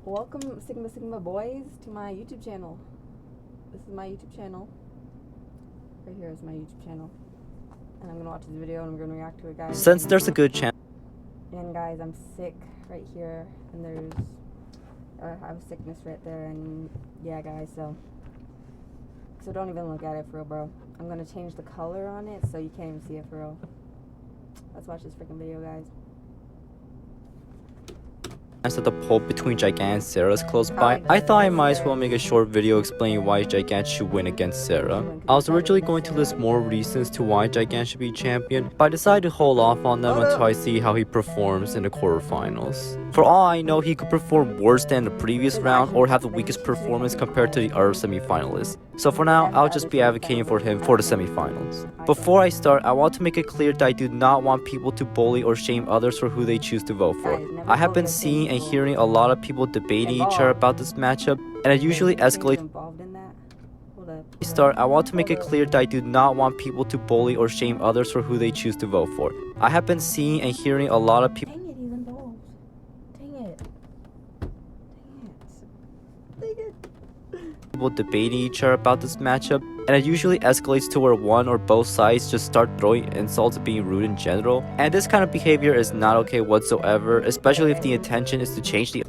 Welcome, Sigma boys, to my YouTube channel. This is my YouTube channel. Right here is my YouTube channel. And I'm gonna watch this video and I'm gonna react to it, guys. Since there's a good chance. And guys, I'm sick right here. And there's, I have sickness right there. And yeah, guys, so don't even look at it for real, bro. I'm gonna change the color on it so you can't even see it for real. Let's watch this freaking video, guys. That the poll between Gigant and Sarah is close by, I thought I might as well make a short video explaining why Gigant should win against Sarah. I was originally going to list more reasons to why Gigant should be champion, but I decided to hold off on them until I see how he performs in the quarterfinals. For all I know, he could perform worse than the previous round or have the weakest performance compared to the other semi-finalists. So for now, I'll just be advocating for him for the semi-finals. Before I start, I want to make it clear that I do not want people to bully or shame others for who they choose to vote for. I have been seeing and hearing a lot of people debating each other about this matchup, and it usually escalates. I want to make it clear that I do not want people to bully or shame others for who they choose to vote for. I have been seeing and hearing a lot of people. Dang it, he's involved. Dang it. Dang it. People debating each other about this matchup, and it usually escalates to where one or both sides just start throwing insults and being rude in general, and this kind of behavior is not okay whatsoever, especially if the intention is to change the.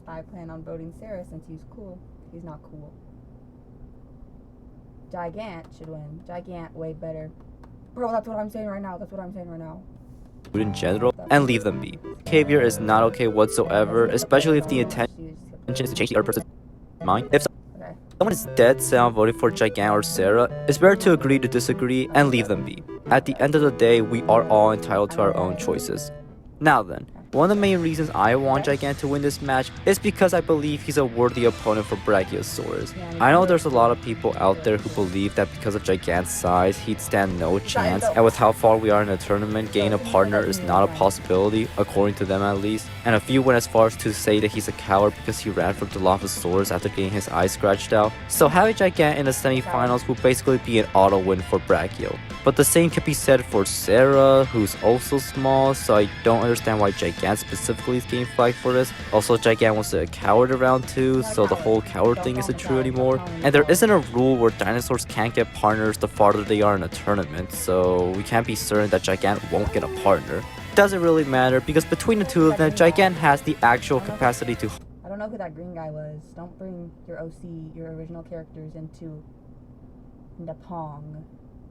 I plan on voting Sarah since he's cool. He's not cool. Gigant should win. Gigant way better. Bro, that's what I'm saying right now. In general, and leave them be. Behavior is not okay whatsoever, especially if the intention is to change the other person's mind. If someone is dead set on voting for Gigant or Sarah, it's better to agree to disagree and leave them be. At the end of the day, we are all entitled to our own choices. Now then, one of the main reasons I want Gigant to win this match is because I believe he's a worthy opponent for Brachiosaurus. I know there's a lot of people out there who believe that because of Gigant's size, he'd stand no chance, and with how far we are in the tournament, getting a partner is not a possibility, according to them at least. And a few went as far as to say that he's a coward because he ran from Dilophosaurus after getting his eye scratched out. So having Gigant in the semi-finals will basically be an auto win for Brachio. But the same can be said for Sarah, who's also small, so I don't understand why Gigant specifically is getting flagged for this. Also, Gigant was a coward around 2, so the whole coward thing isn't true anymore. And there isn't a rule where dinosaurs can't get partners the farther they are in a tournament, so we can't be certain that Gigant won't get a partner. It doesn't really matter, because between the two of them, Gigant has the actual capacity to. I don't know who that green guy was. Don't bring your OC, your original characters, into Pong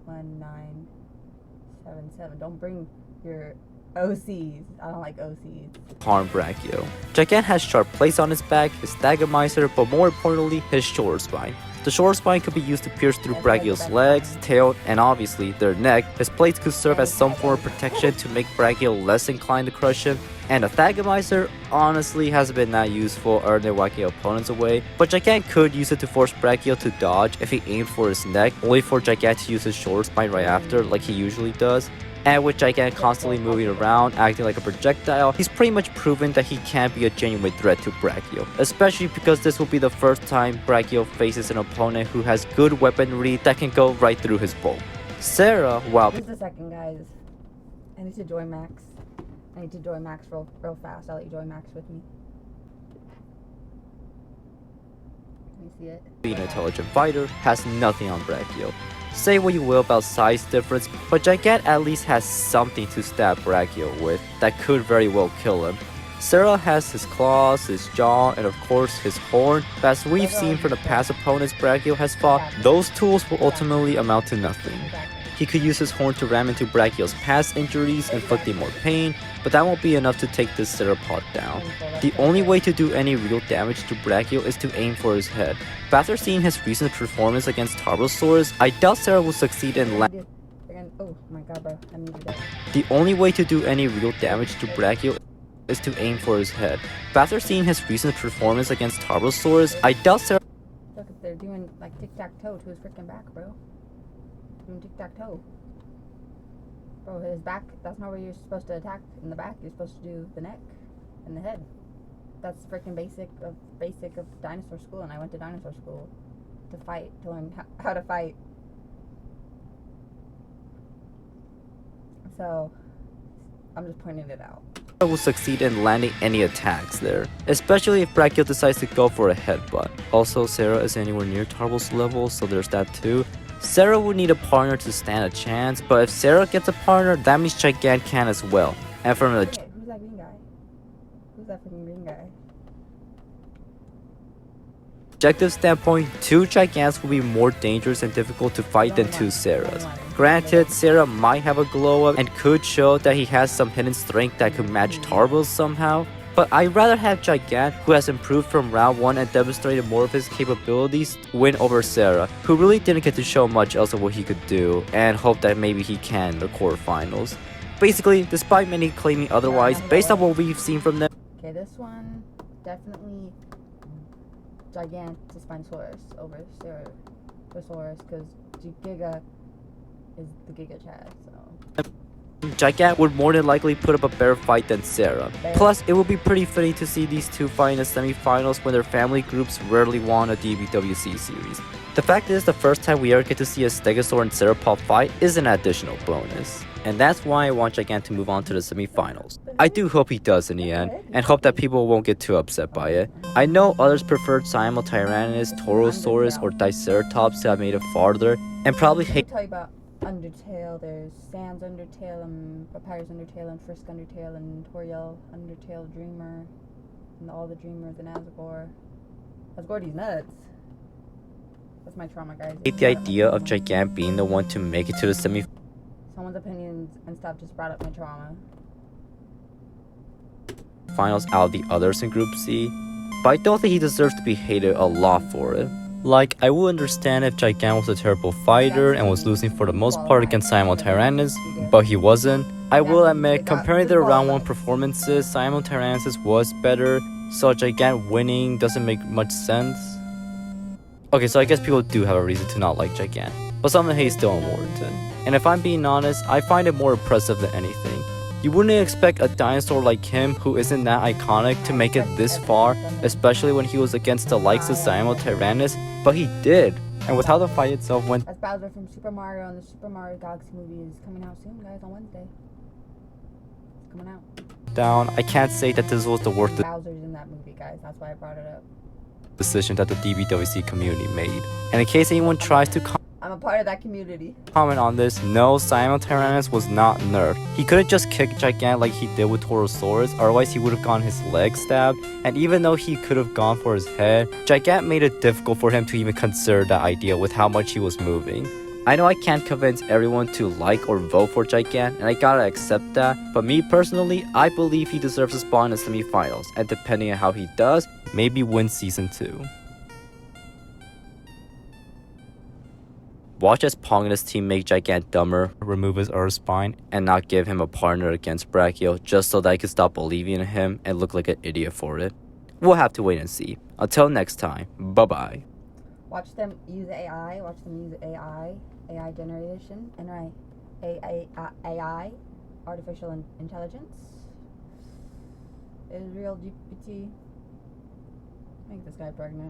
1977. Don't bring your OCs. I don't like OCs. Harm Brachio. Gigant has sharp plates on his back, his Thagomizer, but more importantly, his shoulder spine. The shoulder spine could be used to pierce through Brachio's legs, tail, and obviously their neck. His plates could serve as some form of protection to make Brachio less inclined to crush him. And a Thagomizer honestly hasn't been that useful other than whacking opponents away, but Gigant could use it to force Brachio to dodge if he aimed for his neck, only for Gigant to use his shoulder spine right after like he usually does. And with Gigant constantly moving around, acting like a projectile, he's pretty much proven that he can't be a genuine threat to Brachio. Especially because this will be the first time Brachio faces an opponent who has good weaponry that can go right through his bowl. Sarah, wow. Just a second, guys. I need to join Max. real fast. I'll let you join Max with me. Let me see it. Being an intelligent fighter has nothing on Brachio. Say what you will about size difference, but Gigant at least has something to stab Brachio with that could very well kill him. Sarah has his claws, his jaw, and of course his horn, but as we've seen from the past opponents Brachio has fought, those tools will ultimately amount to nothing. He could use his horn to ram into Brachio's past injuries, inflicting more pain, but that won't be enough to take this theropod down. The only way to do any real damage to Brachio is to aim for his head. But after seeing his recent performance against Tarbosaurus, I doubt Sarah will succeed in Oh my god, bro. I needed that. The only way to do any real damage to Brachio is to aim for his head. But after seeing his recent performance against Tarbosaurus, I doubt Sarah. Look, if they're doing like tic-tac-toe to his freaking back, bro. Doing tic-tac-toe. Bro, his back, that's not where you're supposed to attack in the back. You're supposed to do the neck and the head. That's freaking basic of dinosaur school, and I went to dinosaur school to fight, to learn how to fight. So, I'm just pointing it out. will succeed in landing any attacks there, especially if Brachio decides to go for a headbutt. Also, Sarah isn't anywhere near Tarbell's level, so there's that too. Sarah would need a partner to stand a chance, but if Sarah gets a partner, that means Gigant can as well. And from a Who's that green guy? Who's that freaking green guy? objective standpoint, 2 Gigants will be more dangerous and difficult to fight than 2 Sarahs. Granted, Sarah might have a glow up and could show that he has some hidden strength that could match Tarbell's somehow, but I'd rather have Gigant, who has improved from round 1 and demonstrated more of his capabilities, win over Sarah, who really didn't get to show much else of what he could do, and hope that maybe he can in the quarterfinals. Basically, despite many claiming otherwise, based on what we've seen from them. Okay, this one, definitely Gigantospinosaurus over Ceratosaurus, because Giga is the Giga Chad, so. Gigant would more than likely put up a better fight than Sarah. Plus, it would be pretty fitting to see these 2 fight in the semi-finals when their family groups rarely won a DBWC series. The fact is, the first time we ever get to see a Stegosaur and Ceratop fight is an additional bonus. And that's why I want Gigant to move on to the semi-finals. I do hope he does in the end, and hope that people won't get too upset by it. I know others preferred Simultyrannus, Torosaurus, or Diceratops to have made it farther, and probably hate Undertale, there's Sans Undertale, and Papyrus Undertale, and Frisk Undertale, and Toriel Undertale Dreamer, and all the Dreamers, and Asgore. Asgore's nuts. That's my trauma, guys. hate the idea of Gigant being the one to make it to the semi-finals. Someone's opinions and stuff just brought up my trauma. Out of the others in Group C, but I don't think he deserves to be hated a lot for it. Like, I would understand if Gigant was a terrible fighter and was losing for the most part against Simultyrannus, but he wasn't. I will admit, comparing their round 1 performances, Simultyrannus was better, so Gigant winning doesn't make much sense. Okay, so I guess people do have a reason to not like Gigant, but some of the hate is still unwarranted. And if I'm being honest, I find it more impressive than anything. You wouldn't expect a dinosaur like him, who isn't that iconic, to make it this far, especially when he was against the likes of Simultyrannus, but he did. And with how the fight itself went, that's Bowser from Super Mario, and the Super Mario Galaxy movie is coming out soon, guys, on Wednesday. It's coming out. Down, I can't say that this was the worst Bowser's in that movie, guys. That's why I brought it up. Decision that the DBWC community made. And in case anyone tries to I'm a part of that community. comment on this, no, Simultyrannus was not nerfed. He couldn't just kick Gigant like he did with Torosaurus, otherwise he would have gotten his leg stabbed, and even though he could have gone for his head, Gigant made it difficult for him to even consider that idea with how much he was moving. I know I can't convince everyone to like or vote for Gigant, and I gotta accept that, but me personally, I believe he deserves a spot in the semi-finals, and depending on how he does, maybe win Season 2. Watch as Pong and his team make Gigant dumber, remove his Earth Spine, and not give him a partner against Brachio just so that I can stop believing in him and look like an idiot for it. We'll have to wait and see. Until next time, bye-bye. Watch them use AI, AI generation, and AI, artificial intelligence. Is real GPT. Make this guy pregnant.